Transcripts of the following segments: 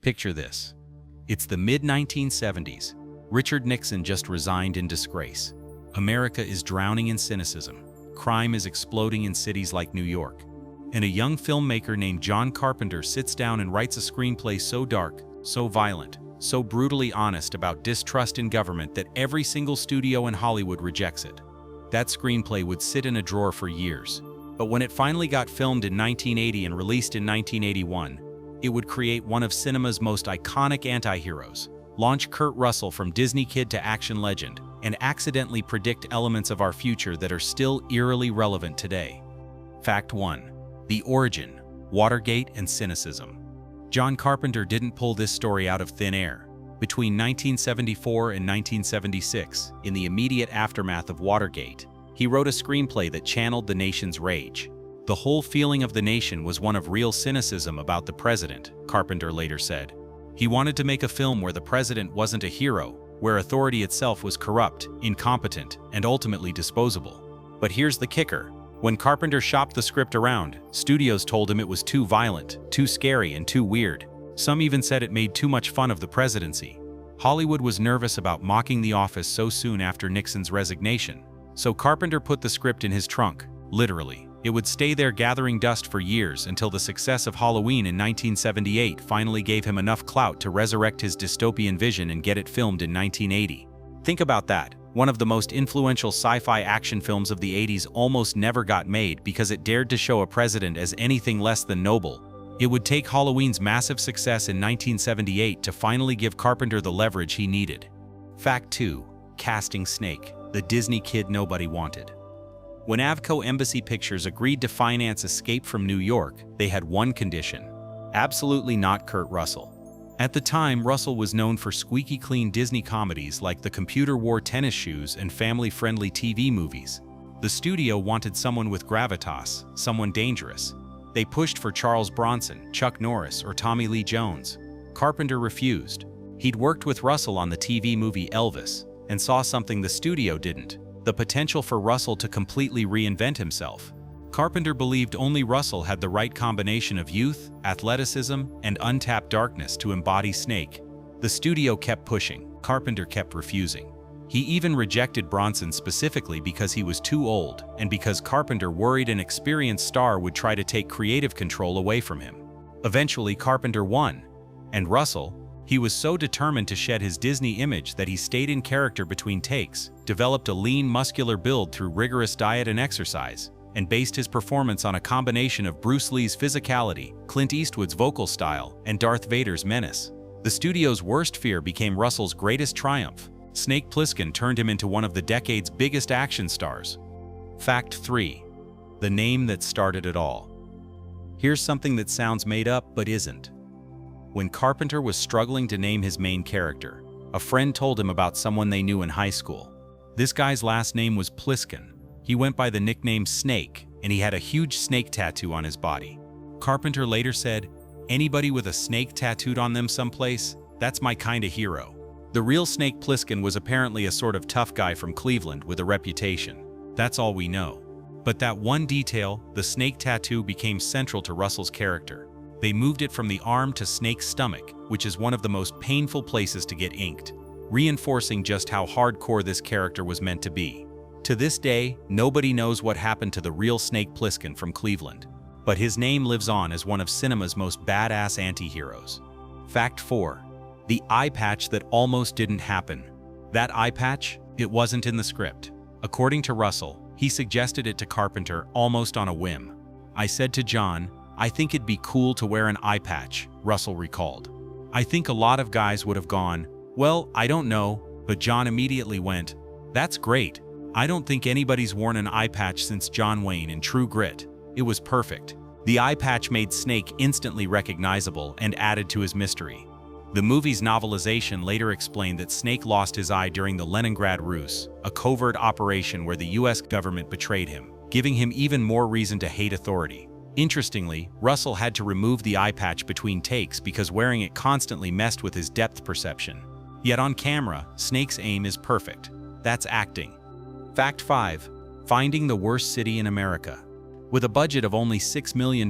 Picture this. It's the mid-1970s. Richard Nixon just resigned in disgrace. America is drowning in cynicism. Crime is exploding in cities like New York. And a young filmmaker named John Carpenter sits down and writes a screenplay so dark, so violent, so brutally honest about distrust in government that every single studio in Hollywood rejects it. That screenplay would sit in a drawer for years. But when it finally got filmed in 1980 and released in 1981, it would create one of cinema's most iconic anti-heroes, launch Kurt Russell from Disney kid to action legend, and accidentally predict elements of our future that are still eerily relevant today. Fact 1. The Origin, Watergate, and Cynicism. John Carpenter didn't pull this story out of thin air. Between 1974 and 1976, in the immediate aftermath of Watergate, he wrote a screenplay that channeled the nation's rage. The whole feeling of the nation was one of real cynicism about the president, Carpenter later said. He wanted to make a film where the president wasn't a hero, where authority itself was corrupt, incompetent, and ultimately disposable. But here's the kicker. When Carpenter shopped the script around, studios told him it was too violent, too scary, and too weird. Some even said it made too much fun of the presidency. Hollywood was nervous about mocking The Office so soon after Nixon's resignation. So Carpenter put the script in his trunk, literally. It would stay there gathering dust for years until the success of Halloween in 1978 finally gave him enough clout to resurrect his dystopian vision and get it filmed in 1980. Think about that. One of the most influential sci-fi action films of the 80s almost never got made because it dared to show a president as anything less than noble. It would take Halloween's massive success in 1978 to finally give Carpenter the leverage he needed. Fact 2. Casting Snake, the Disney kid nobody wanted. When Avco Embassy Pictures agreed to finance Escape from New York, they had one condition: absolutely not Kurt Russell. At the time, Russell was known for squeaky clean Disney comedies like The Computer Wore Tennis Shoes and family-friendly TV movies. The studio wanted someone with gravitas, someone dangerous. They pushed for Charles Bronson, Chuck Norris, or Tommy Lee Jones. Carpenter refused. He'd worked with Russell on the TV movie Elvis and saw something the studio didn't: the potential for Russell to completely reinvent himself. Carpenter believed only Russell had the right combination of youth, athleticism, and untapped darkness to embody Snake. The studio kept pushing. Carpenter kept refusing. He even rejected Bronson specifically because he was too old and because Carpenter worried an experienced star would try to take creative control away from him. Eventually, Carpenter won. And Russell, he was so determined to shed his Disney image that he stayed in character between takes, developed a lean, muscular build through rigorous diet and exercise, and based his performance on a combination of Bruce Lee's physicality, Clint Eastwood's vocal style, and Darth Vader's menace. The studio's worst fear became Russell's greatest triumph. Snake Plissken turned him into one of the decade's biggest action stars. Fact 3. The name that started it all. Here's something that sounds made up but isn't. When Carpenter was struggling to name his main character, a friend told him about someone they knew in high school. This guy's last name was Plissken. He went by the nickname Snake, and he had a huge snake tattoo on his body. Carpenter later said, "Anybody with a snake tattooed on them someplace, that's my kind of hero." The real Snake Plissken was apparently a sort of tough guy from Cleveland with a reputation. That's all we know. But that one detail, the snake tattoo, became central to Russell's character. They moved it from the arm to Snake's stomach, which is one of the most painful places to get inked, reinforcing just how hardcore this character was meant to be. To this day, nobody knows what happened to the real Snake Plissken from Cleveland, but his name lives on as one of cinema's most badass anti-heroes. Fact 4. The eye patch that almost didn't happen. That eye patch, it wasn't in the script. According to Russell, he suggested it to Carpenter almost on a whim. "I said to John, I think it'd be cool to wear an eye patch," Russell recalled. "I think a lot of guys would have gone, well, I don't know," but John immediately went, "That's great. I don't think anybody's worn an eye patch since John Wayne in True Grit." It was perfect. The eye patch made Snake instantly recognizable and added to his mystery. The movie's novelization later explained that Snake lost his eye during the Leningrad Ruse, a covert operation where the US government betrayed him, giving him even more reason to hate authority. Interestingly, Russell had to remove the eye patch between takes because wearing it constantly messed with his depth perception. Yet on camera, Snake's aim is perfect. That's acting. Fact 5. Finding the worst city in America. With a budget of only $6 million,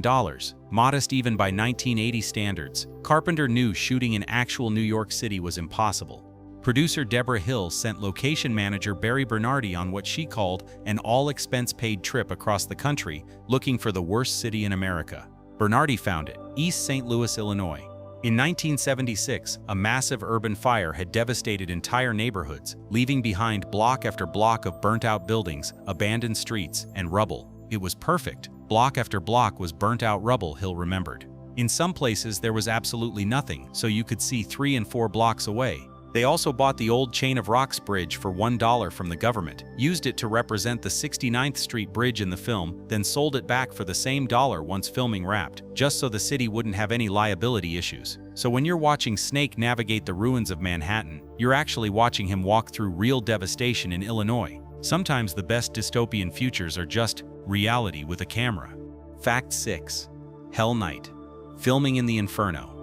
modest even by 1980 standards, Carpenter knew shooting in actual New York City was impossible. Producer Deborah Hill sent location manager Barry Bernardi on what she called an all-expense-paid trip across the country looking for the worst city in America. Bernardi found it, East St. Louis, Illinois. In 1976, a massive urban fire had devastated entire neighborhoods, leaving behind block after block of burnt-out buildings, abandoned streets, and rubble. It was perfect. Block after block was burnt-out rubble, Hill remembered. In some places there was absolutely nothing, so you could see 3 and 4 blocks away. They also bought the old Chain of Rocks bridge for $1 from the government, used it to represent the 69th Street Bridge in the film, then sold it back for the same dollar once filming wrapped, just so the city wouldn't have any liability issues. So when you're watching Snake navigate the ruins of Manhattan, you're actually watching him walk through real devastation in Illinois. Sometimes the best dystopian futures are just reality with a camera. Fact 6. Hell Night. Filming in the Inferno.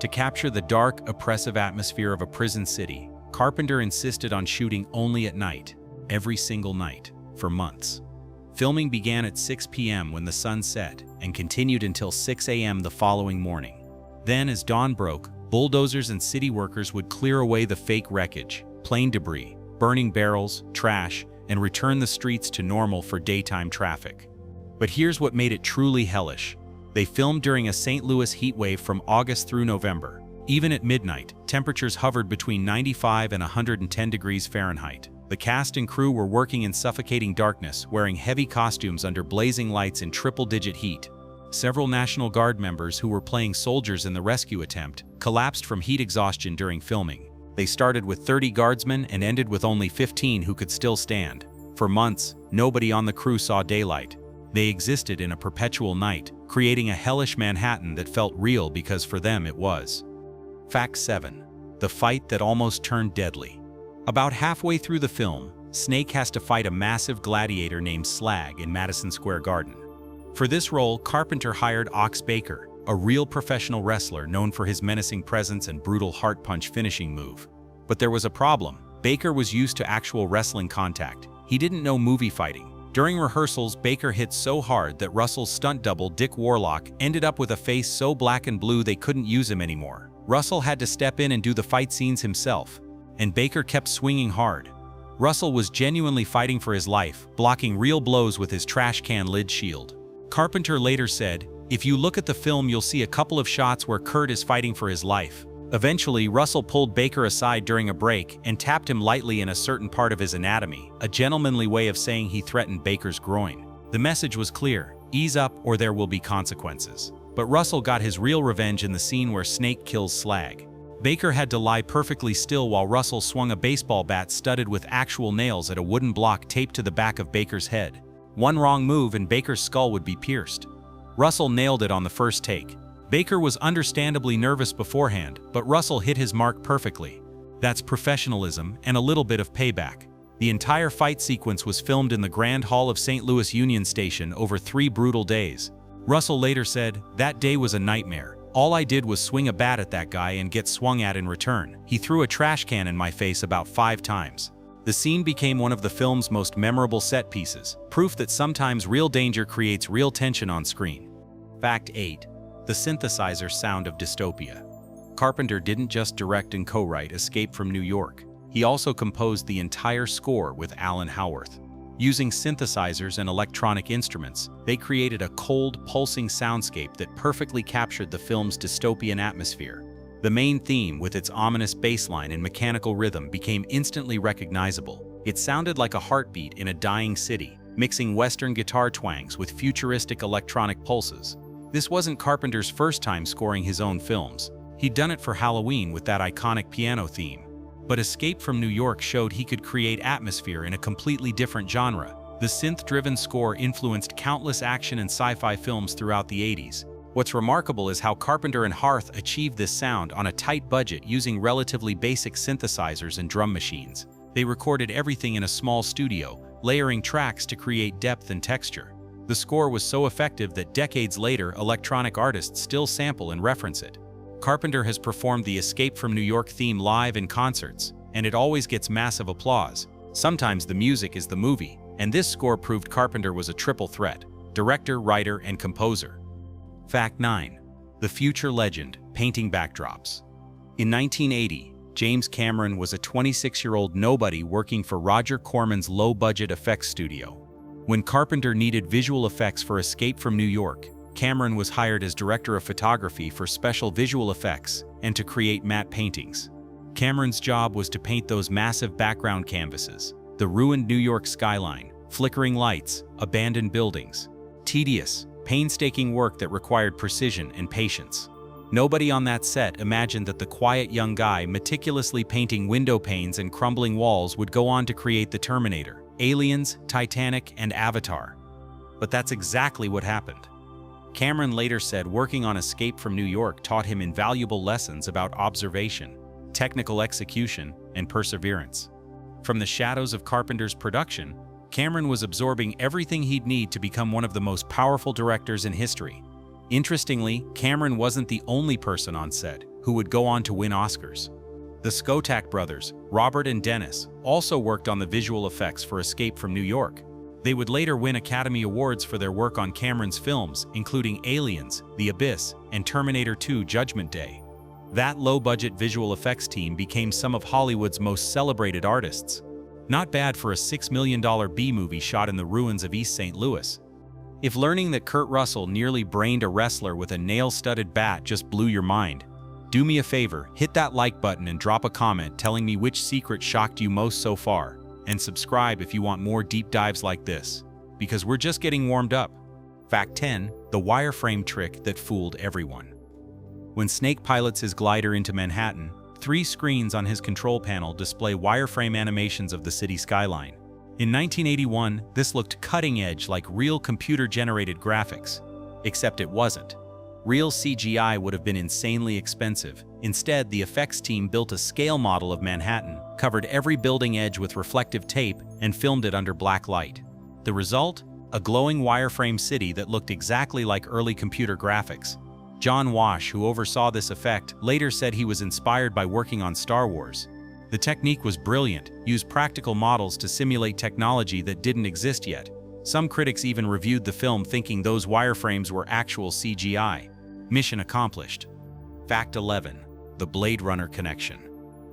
To capture the dark, oppressive atmosphere of a prison city, Carpenter insisted on shooting only at night, every single night, for months. Filming began at 6 p.m. when the sun set and continued until 6 a.m. the following morning. Then, as dawn broke, bulldozers and city workers would clear away the fake wreckage, plane debris, burning barrels, trash, and return the streets to normal for daytime traffic. But here's what made it truly hellish. They filmed during a St. Louis heatwave from August through November. Even at midnight, temperatures hovered between 95 and 110 degrees Fahrenheit. The cast and crew were working in suffocating darkness, wearing heavy costumes under blazing lights in triple-digit heat. Several National Guard members who were playing soldiers in the rescue attempt collapsed from heat exhaustion during filming. They started with 30 guardsmen and ended with only 15 who could still stand. For months, nobody on the crew saw daylight. They existed in a perpetual night, creating a hellish Manhattan that felt real because for them it was. Fact 7. The fight that almost turned deadly. About halfway through the film, Snake has to fight a massive gladiator named Slag in Madison Square Garden. For this role, Carpenter hired Ox Baker, a real professional wrestler known for his menacing presence and brutal heart punch finishing move. But there was a problem. Baker was used to actual wrestling contact. He didn't know movie fighting. During rehearsals, Baker hit so hard that Russell's stunt double, Dick Warlock, ended up with a face so black and blue they couldn't use him anymore. Russell had to step in and do the fight scenes himself, and Baker kept swinging hard. Russell was genuinely fighting for his life, blocking real blows with his trash can lid shield. Carpenter later said, "If you look at the film, you'll see a couple of shots where Kurt is fighting for his life." Eventually, Russell pulled Baker aside during a break and tapped him lightly in a certain part of his anatomy, a gentlemanly way of saying he threatened Baker's groin. The message was clear: ease up or there will be consequences. But Russell got his real revenge in the scene where Snake kills Slag. Baker had to lie perfectly still while Russell swung a baseball bat studded with actual nails at a wooden block taped to the back of Baker's head. One wrong move and Baker's skull would be pierced. Russell nailed it on the first take. Baker was understandably nervous beforehand, but Russell hit his mark perfectly. That's professionalism and a little bit of payback. The entire fight sequence was filmed in the Grand Hall of St. Louis Union Station over 3 brutal days. Russell later said, "That day was a nightmare. All I did was swing a bat at that guy and get swung at in return. He threw a trash can in my face about 5 times." The scene became one of the film's most memorable set pieces, proof that sometimes real danger creates real tension on screen. Fact 8. The synthesizer sound of dystopia. Carpenter didn't just direct and co-write Escape from New York. He also composed the entire score with Alan Howarth. Using synthesizers and electronic instruments, they created a cold, pulsing soundscape that perfectly captured the film's dystopian atmosphere. The main theme, with its ominous bass line and mechanical rhythm, became instantly recognizable. It sounded like a heartbeat in a dying city, mixing Western guitar twangs with futuristic electronic pulses. This wasn't Carpenter's first time scoring his own films. He'd done it for Halloween with that iconic piano theme. But Escape from New York showed he could create atmosphere in a completely different genre. The synth-driven score influenced countless action and sci-fi films throughout the 80s. What's remarkable is how Carpenter and Howarth achieved this sound on a tight budget using relatively basic synthesizers and drum machines. They recorded everything in a small studio, layering tracks to create depth and texture. The score was so effective that decades later, electronic artists still sample and reference it. Carpenter has performed the Escape from New York theme live in concerts, and it always gets massive applause. Sometimes the music is the movie, and this score proved Carpenter was a triple threat. director, writer, and composer. Fact 9. The future legend, painting backdrops. In 1980, James Cameron was a 26-year-old nobody working for Roger Corman's low-budget effects studio. When Carpenter needed visual effects for Escape from New York, Cameron was hired as director of photography for special visual effects and to create matte paintings. Cameron's job was to paint those massive background canvases, the ruined New York skyline, flickering lights, abandoned buildings. Tedious, painstaking work that required precision and patience. Nobody on that set imagined that the quiet young guy meticulously painting window panes and crumbling walls would go on to create the Terminator, Aliens, Titanic, and Avatar. But that's exactly what happened. Cameron later said working on Escape from New York taught him invaluable lessons about observation, technical execution, and perseverance. From the shadows of Carpenter's production, Cameron was absorbing everything he'd need to become one of the most powerful directors in history. Interestingly, Cameron wasn't the only person on set who would go on to win Oscars. The Skotak brothers, Robert and Dennis, also worked on the visual effects for Escape from New York. They would later win Academy Awards for their work on Cameron's films, including Aliens, The Abyss, and Terminator 2: Judgment Day. That low-budget visual effects team became some of Hollywood's most celebrated artists. Not bad for a $6 million B-movie shot in the ruins of East St. Louis. If learning that Kurt Russell nearly brained a wrestler with a nail-studded bat just blew your mind, do me a favor, hit that like button and drop a comment telling me which secret shocked you most so far, and subscribe if you want more deep dives like this, because we're just getting warmed up. Fact 10. The wireframe trick that fooled everyone. When Snake pilots his glider into Manhattan, 3 screens on his control panel display wireframe animations of the city skyline. In 1981, this looked cutting-edge like real computer-generated graphics. Except it wasn't. Real CGI would have been insanely expensive. Instead, the effects team built a scale model of Manhattan, covered every building edge with reflective tape, and filmed it under black light. The result? A glowing wireframe city that looked exactly like early computer graphics. John Wash, who oversaw this effect, later said he was inspired by working on Star Wars. The technique was brilliant, used practical models to simulate technology that didn't exist yet. Some critics even reviewed the film thinking those wireframes were actual CGI. Mission accomplished. Fact 11. The Blade Runner connection.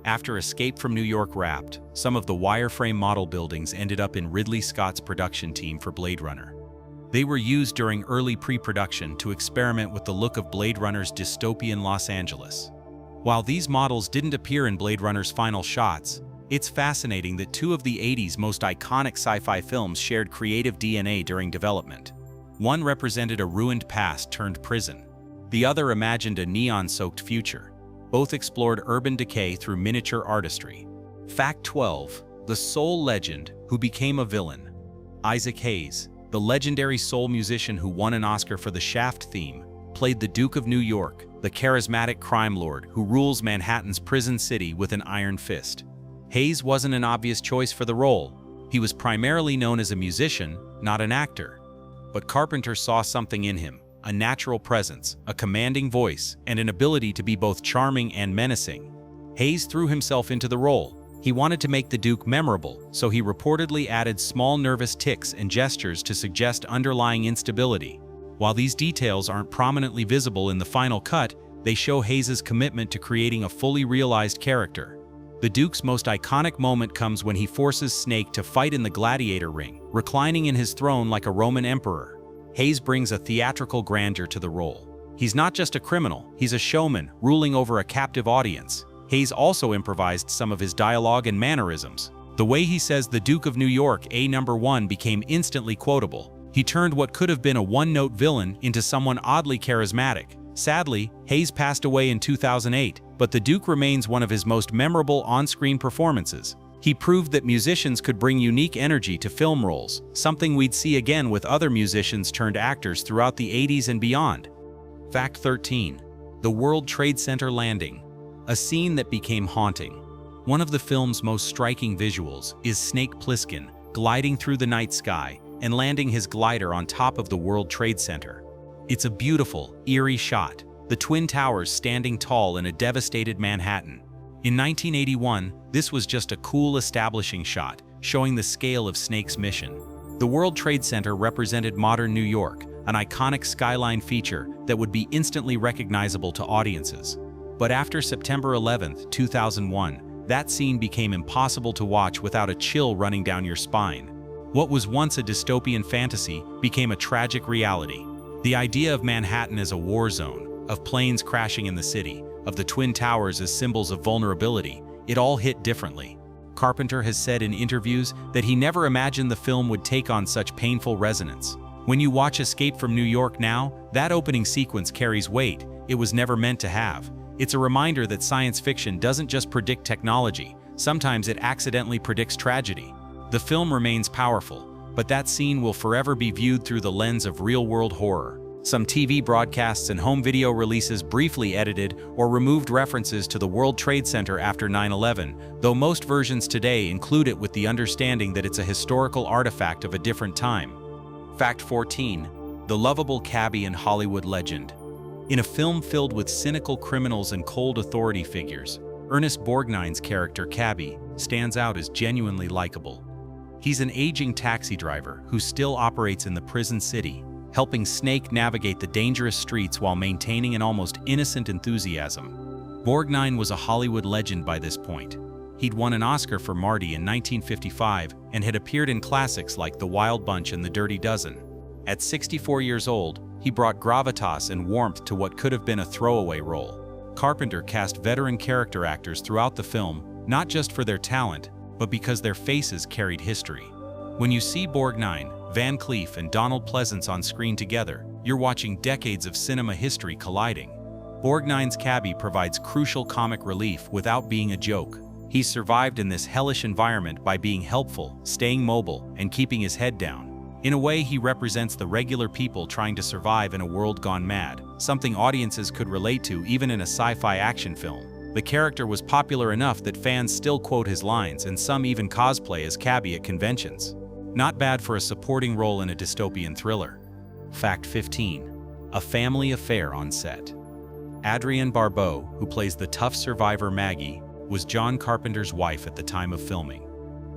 After Escape from New York wrapped, some of the wireframe model buildings ended up in Ridley Scott's production team for Blade Runner. They were used during early pre-production to experiment with the look of Blade Runner's dystopian Los Angeles. While these models didn't appear in Blade Runner's final shots, it's fascinating that 2 of the 80s most iconic sci-fi films shared creative DNA during development. One represented a ruined past turned prison. The other imagined a neon-soaked future. Both explored urban decay through miniature artistry. Fact 12. The soul legend who became a villain. Isaac Hayes, the legendary soul musician who won an Oscar for the Shaft theme, played the Duke of New York, the charismatic crime lord who rules Manhattan's prison city with an iron fist. Hayes wasn't an obvious choice for the role. He was primarily known as a musician, not an actor. But Carpenter saw something in him, a natural presence, a commanding voice, and an ability to be both charming and menacing. Hayes threw himself into the role. He wanted to make the Duke memorable, so he reportedly added small nervous tics and gestures to suggest underlying instability. While these details aren't prominently visible in the final cut, they show Hayes' commitment to creating a fully realized character. The Duke's most iconic moment comes when he forces Snake to fight in the gladiator ring, reclining in his throne like a Roman emperor. Hayes brings a theatrical grandeur to the role. He's not just a criminal, he's a showman, ruling over a captive audience. Hayes also improvised some of his dialogue and mannerisms. The way he says the Duke of New York, #1 became instantly quotable. He turned what could have been a one-note villain into someone oddly charismatic. Sadly, Hayes passed away in 2008, but the Duke remains one of his most memorable on-screen performances. He proved that musicians could bring unique energy to film roles, something we'd see again with other musicians turned actors throughout the 80s and beyond. Fact 13. The World Trade Center landing. A scene that became haunting. One of the film's most striking visuals is Snake Plissken gliding through the night sky and landing his glider on top of the World Trade Center. It's a beautiful, eerie shot, the Twin Towers standing tall in a devastated Manhattan. In 1981, this was just a cool establishing shot, showing the scale of Snake's mission. The World Trade Center represented modern New York, an iconic skyline feature that would be instantly recognizable to audiences. But after September 11, 2001, that scene became impossible to watch without a chill running down your spine. What was once a dystopian fantasy became a tragic reality. The idea of Manhattan as a war zone, of planes crashing in the city, of the Twin Towers as symbols of vulnerability, it all hit differently. Carpenter has said in interviews that he never imagined the film would take on such painful resonance. When you watch Escape from New York now, that opening sequence carries weight it was never meant to have. It's a reminder that science fiction doesn't just predict technology, sometimes it accidentally predicts tragedy. The film remains powerful, but that scene will forever be viewed through the lens of real-world horror. Some TV broadcasts and home video releases briefly edited or removed references to the World Trade Center after 9/11, though most versions today include it with the understanding that it's a historical artifact of a different time. Fact 14. The lovable cabbie and Hollywood legend. In a film filled with cynical criminals and cold authority figures, Ernest Borgnine's character Cabby stands out as genuinely likable. He's an aging taxi driver who still operates in the prison city, helping Snake navigate the dangerous streets while maintaining an almost innocent enthusiasm. Borgnine was a Hollywood legend by this point. He'd won an Oscar for Marty in 1955 and had appeared in classics like The Wild Bunch and The Dirty Dozen. At 64 years old, he brought gravitas and warmth to what could have been a throwaway role. Carpenter cast veteran character actors throughout the film, not just for their talent, but because their faces carried history. When you see Borgnine, Van Cleef, and Donald Pleasence on screen together, you're watching decades of cinema history colliding. Borgnine's Cabby provides crucial comic relief without being a joke. He's survived in this hellish environment by being helpful, staying mobile, and keeping his head down. In a way, he represents the regular people trying to survive in a world gone mad, something audiences could relate to even in a sci-fi action film. The character was popular enough that fans still quote his lines, and some even cosplay as Cabby at conventions. Not bad for a supporting role in a dystopian thriller. Fact 15. A family affair on set. Adrienne Barbeau, who plays the tough survivor Maggie, was John Carpenter's wife at the time of filming.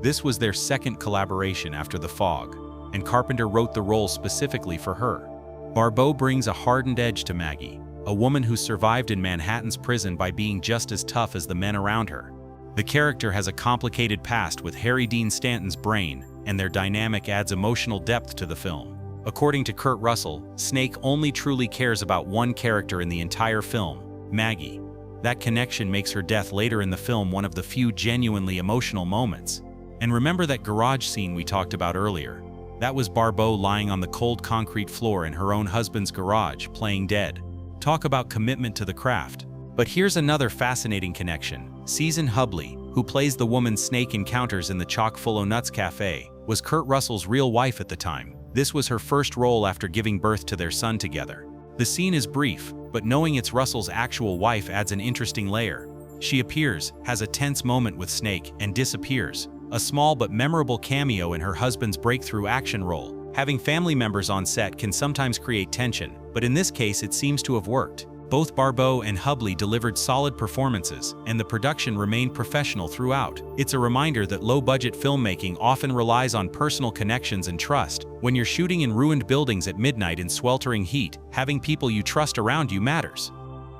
This was their second collaboration after The Fog, and Carpenter wrote the role specifically for her. Barbeau brings a hardened edge to Maggie, a woman who survived in Manhattan's prison by being just as tough as the men around her. The character has a complicated past with Harry Dean Stanton's brain, and their dynamic adds emotional depth to the film. According to Kurt Russell, Snake only truly cares about one character in the entire film, Maggie. That connection makes her death later in the film one of the few genuinely emotional moments. And remember that garage scene we talked about earlier? That was Barbeau lying on the cold concrete floor in her own husband's garage, playing dead. Talk about commitment to the craft. But here's another fascinating connection. Susan Hubley, who plays the woman Snake encounters in the Chock-full-o'-nuts cafe, was Kurt Russell's real wife at the time. This was her first role after giving birth to their son together. The scene is brief, but knowing it's Russell's actual wife adds an interesting layer. She appears, has a tense moment with Snake, and disappears. A small but memorable cameo in her husband's breakthrough action role. Having family members on set can sometimes create tension, but in this case it seems to have worked. Both Barbeau and Hubley delivered solid performances, and the production remained professional throughout. It's a reminder that low-budget filmmaking often relies on personal connections and trust. When you're shooting in ruined buildings at midnight in sweltering heat, having people you trust around you matters.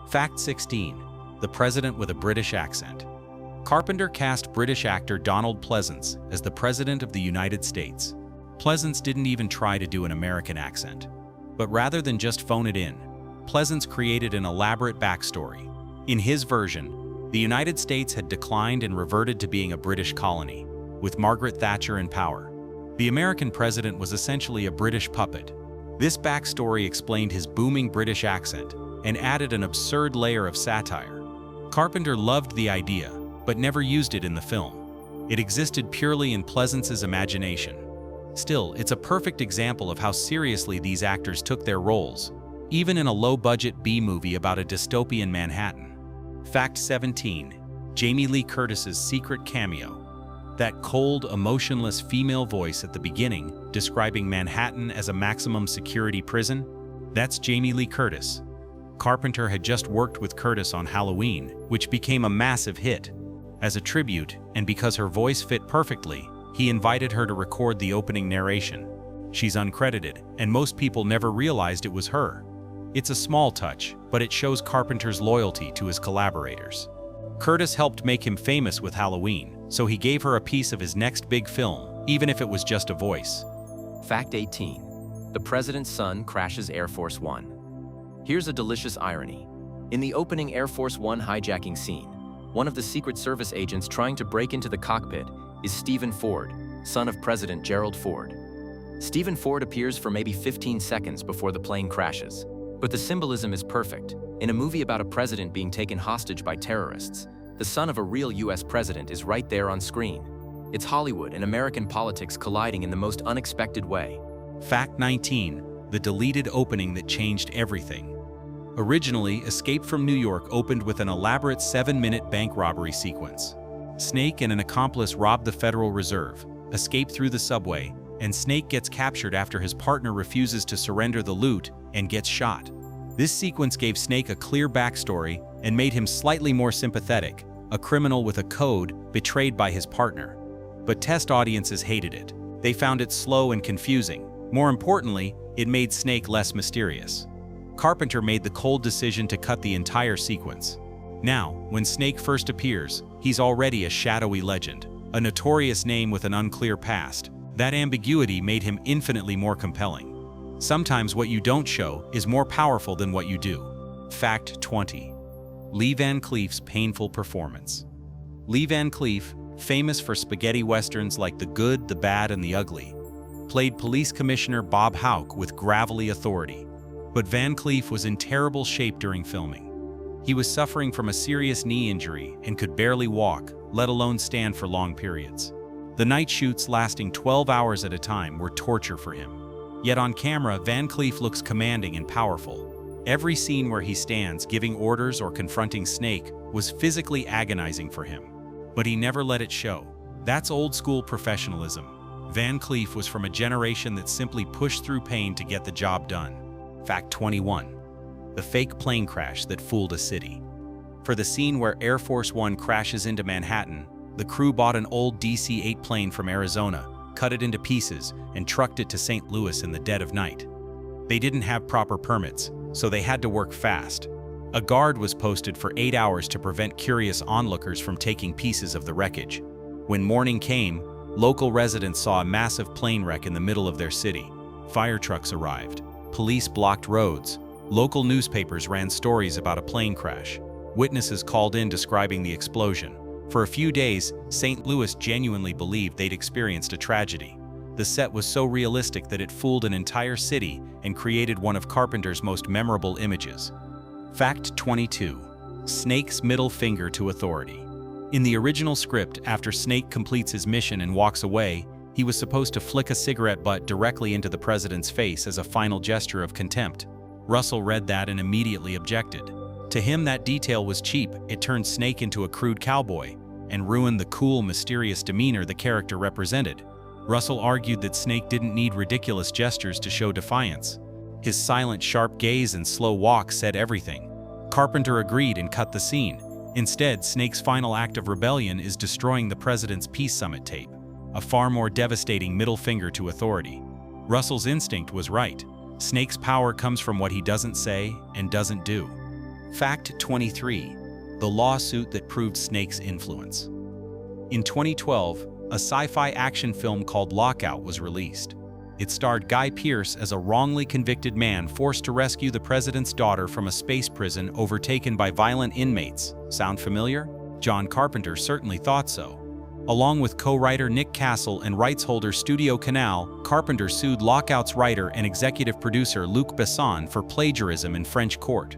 Fact 16. The President with a British Accent. Carpenter cast British actor Donald Pleasence as the President of the United States. Pleasence didn't even try to do an American accent. But rather than just phone it in, Pleasence created an elaborate backstory. In his version, the United States had declined and reverted to being a British colony, with Margaret Thatcher in power. The American president was essentially a British puppet. This backstory explained his booming British accent and added an absurd layer of satire. Carpenter loved the idea, but never used it in the film. It existed purely in Pleasence's imagination. Still, it's a perfect example of how seriously these actors took their roles, even in a low-budget B-movie about a dystopian Manhattan. Fact 17. Jamie Lee Curtis's secret cameo. That cold, emotionless female voice at the beginning, describing Manhattan as a maximum security prison, that's Jamie Lee Curtis. Carpenter had just worked with Curtis on Halloween, which became a massive hit. As a tribute, and because her voice fit perfectly, he invited her to record the opening narration. She's uncredited, and most people never realized it was her. It's a small touch, but it shows Carpenter's loyalty to his collaborators. Curtis helped make him famous with Halloween, so he gave her a piece of his next big film, even if it was just a voice. Fact 18. The president's son crashes Air Force One. Here's a delicious irony. In the opening Air Force One hijacking scene, one of the Secret Service agents trying to break into the cockpit is Stephen Ford, son of President Gerald Ford. Stephen Ford appears for maybe 15 seconds before the plane crashes. But the symbolism is perfect. In a movie about a president being taken hostage by terrorists, the son of a real US president is right there on screen. It's Hollywood and American politics colliding in the most unexpected way. Fact 19. The deleted opening that changed everything. Originally, Escape from New York opened with an elaborate 7-minute bank robbery sequence. Snake and an accomplice rob the Federal Reserve, escape through the subway, and Snake gets captured after his partner refuses to surrender the loot and gets shot. This sequence gave Snake a clear backstory and made him slightly more sympathetic, a criminal with a code betrayed by his partner. But test audiences hated it. They found it slow and confusing. More importantly, it made Snake less mysterious. Carpenter made the cold decision to cut the entire sequence. Now, when Snake first appears, he's already a shadowy legend, a notorious name with an unclear past. That ambiguity made him infinitely more compelling. Sometimes what you don't show is more powerful than what you do. Fact 20. Lee Van Cleef's painful performance. Lee Van Cleef, famous for spaghetti westerns like The Good, the Bad, and the Ugly, played Police Commissioner Bob Houck with gravelly authority. But Van Cleef was in terrible shape during filming. He was suffering from a serious knee injury and could barely walk, let alone stand for long periods. The night shoots lasting 12 hours at a time were torture for him. Yet on camera, Van Cleef looks commanding and powerful. Every scene where he stands giving orders or confronting Snake was physically agonizing for him. But he never let it show. That's old-school professionalism. Van Cleef was from a generation that simply pushed through pain to get the job done. Fact 21. The fake plane crash that fooled a city. For the scene where Air Force One crashes into Manhattan, the crew bought an old DC-8 plane from Arizona, cut it into pieces, and trucked it to St. Louis in the dead of night. They didn't have proper permits, so they had to work fast. A guard was posted for 8 hours to prevent curious onlookers from taking pieces of the wreckage. When morning came, local residents saw a massive plane wreck in the middle of their city. Fire trucks arrived. Police blocked roads. Local newspapers ran stories about a plane crash. Witnesses called in describing the explosion. For a few days, St. Louis genuinely believed they'd experienced a tragedy. The set was so realistic that it fooled an entire city and created one of Carpenter's most memorable images. Fact 22. Snake's middle finger to authority. In the original script, after Snake completes his mission and walks away, he was supposed to flick a cigarette butt directly into the president's face as a final gesture of contempt. Russell read that and immediately objected. To him, that detail was cheap. It turned Snake into a crude cowboy and ruined the cool, mysterious demeanor the character represented. Russell argued that Snake didn't need ridiculous gestures to show defiance. His silent, sharp gaze and slow walk said everything. Carpenter agreed and cut the scene. Instead, Snake's final act of rebellion is destroying the president's peace summit tape, a far more devastating middle finger to authority. Russell's instinct was right. Snake's power comes from what he doesn't say and doesn't do. Fact 23. The lawsuit that proved Snake's influence. In 2012, a sci-fi action film called Lockout was released. It starred Guy Pearce as a wrongly convicted man forced to rescue the president's daughter from a space prison overtaken by violent inmates. Sound familiar? John Carpenter certainly thought so. Along with co-writer Nick Castle and rights holder Studio Canal, Carpenter sued Lockout's writer and executive producer Luc Besson for plagiarism in French court.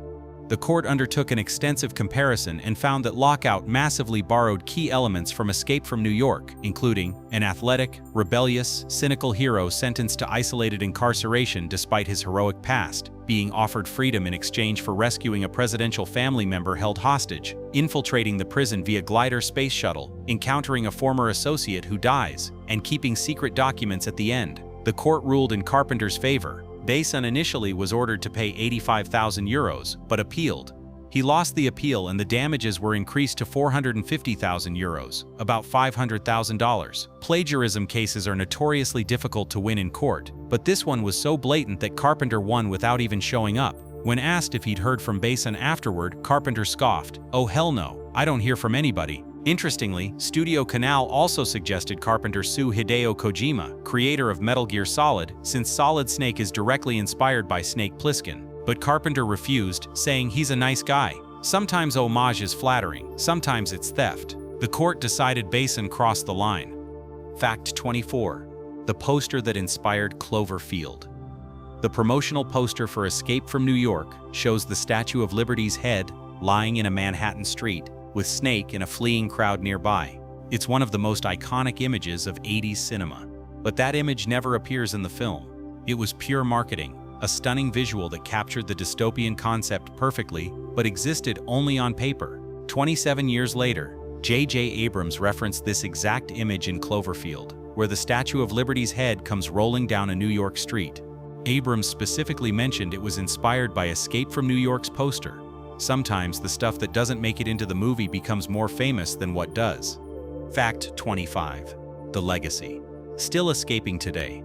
The court undertook an extensive comparison and found that Lockout massively borrowed key elements from Escape from New York, including an athletic, rebellious, cynical hero sentenced to isolated incarceration despite his heroic past, being offered freedom in exchange for rescuing a presidential family member held hostage, infiltrating the prison via glider space shuttle, encountering a former associate who dies, and keeping secret documents at the end. The court ruled in Carpenter's favor. Besson initially was ordered to pay €85,000, but appealed. He lost the appeal and the damages were increased to €450,000, about $500,000. Plagiarism cases are notoriously difficult to win in court, but this one was so blatant that Carpenter won without even showing up. When asked if he'd heard from Basin afterward, Carpenter scoffed, "Oh hell no, I don't hear from anybody." Interestingly, Studio Canal also suggested Carpenter sue Hideo Kojima, creator of Metal Gear Solid, since Solid Snake is directly inspired by Snake Plissken. But Carpenter refused, saying he's a nice guy. Sometimes homage is flattering, sometimes it's theft. The court decided Basin crossed the line. Fact 24. The poster that inspired Cloverfield. The promotional poster for Escape from New York shows the Statue of Liberty's head lying in a Manhattan street, with Snake in a fleeing crowd nearby. It's one of the most iconic images of 80s cinema. But that image never appears in the film. It was pure marketing, a stunning visual that captured the dystopian concept perfectly, but existed only on paper. 27 years later, J.J. Abrams referenced this exact image in Cloverfield, where the Statue of Liberty's head comes rolling down a New York street. Abrams specifically mentioned it was inspired by Escape from New York's poster. Sometimes the stuff that doesn't make it into the movie becomes more famous than what does. Fact 25. The legacy. Still escaping today.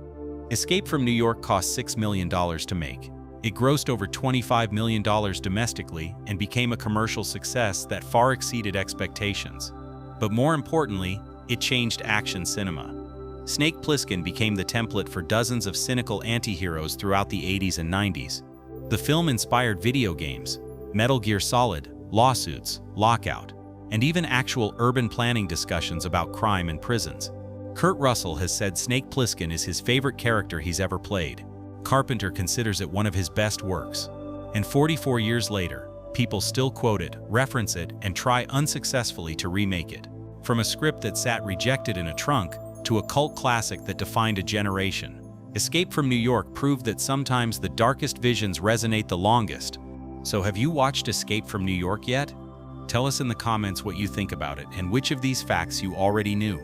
Escape from New York cost $6 million to make. It grossed over $25 million domestically and became a commercial success that far exceeded expectations. But more importantly, it changed action cinema. Snake Plissken became the template for dozens of cynical anti-heroes throughout the 80s and 90s. The film inspired video games, Metal Gear Solid, lawsuits, lockout, and even actual urban planning discussions about crime and prisons. Kurt Russell has said Snake Plissken is his favorite character he's ever played. Carpenter considers it one of his best works. And 44 years later, people still quote it, reference it, and try unsuccessfully to remake it. From a script that sat rejected in a trunk, to a cult classic that defined a generation, Escape from New York proved that sometimes the darkest visions resonate the longest. So have you watched Escape from New York yet? Tell us in the comments what you think about it and which of these facts you already knew.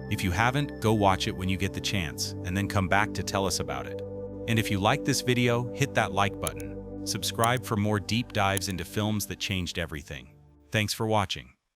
If you haven't, go watch it when you get the chance, and then come back to tell us about it. And if you liked this video, hit that like button. Subscribe for more deep dives into films that changed everything. Thanks for watching.